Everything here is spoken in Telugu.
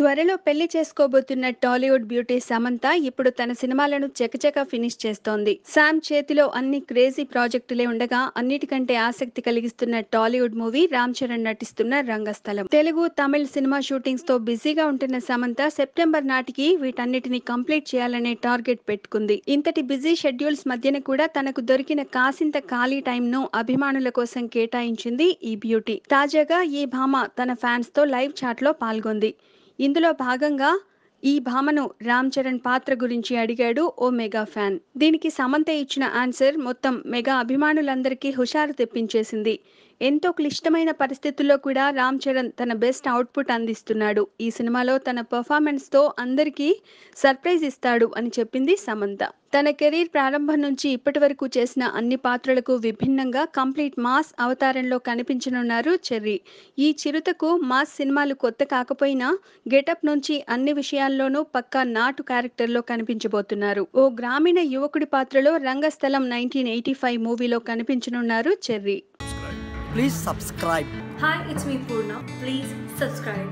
త్వరలో పెళ్లి చేసుకోబోతున్న టాలీవుడ్ బ్యూటీ సమంత ఇప్పుడు తన సినిమాలను చకచకా ఫినిష్ చేస్తోంది. శామ్ చేతిలో అన్ని క్రేజీ ప్రాజెక్టులే ఉండగా అన్నిటికంటే ఆసక్తి కలిగిస్తున్న టాలీవుడ్ మూవీ రామ్ చరణ్ నటిస్తున్న రంగస్థలం. తెలుగు, తమిళ్ సినిమా షూటింగ్స్ తో బిజీగా ఉంటున్న సమంత సెప్టెంబర్ నాటికి వీటన్నిటిని కంప్లీట్ చేయాలనే టార్గెట్ పెట్టుకుంది. ఇంతటి బిజీ షెడ్యూల్స్ మధ్యన కూడా తనకు దొరికిన కాసింత ఖాళీ టైంను అభిమానుల కోసం కేటాయించింది ఈ బ్యూటీ. తాజాగా ఈ భామ తన ఫ్యాన్స్ తో లైవ్ చాట్ లో పాల్గొంది. ఇందులో భాగంగా ఈ భామను రామ్ చరణ్ పాత్ర గురించి అడిగాడు ఓ మెగా ఫ్యాన్. దీనికి సమంత ఇచ్చిన ఆన్సర్ మొత్తం మెగా అభిమానులందరికీ హుషారు తెప్పించేసింది. ఎంతో క్లిష్టమైన పరిస్థితుల్లో కూడా రామ్ చరణ్ తన బెస్ట్ అవుట్పుట్ అందిస్తున్నాడు. ఈ సినిమాలో తన పర్ఫార్మెన్స్ తో అందరికీ సర్ప్రైజ్ ఇస్తాడు అని చెప్పింది సమంత. తన కెరీర్ ప్రారంభం నుంచి ఇప్పటి వరకు చేసిన అన్ని పాత్రలకు విభిన్నంగా కంప్లీట్ మాస్ అవతారంలో కనిపించనున్నారు చెర్రీ. ఈ చిరుతకు మాస్ సినిమాలు కొత్త కాకపోయినా గెటప్ నుంచి అన్ని విషయాల్లోనూ పక్కా నాటు క్యారెక్టర్లో కనిపించబోతున్నారు. ఓ గ్రామీణ యువకుడి పాత్రలో రంగస్థలం 1985 మూవీలో కనిపించనున్నారు cherry. Please subscribe. Hi, it's me Purna. Please subscribe.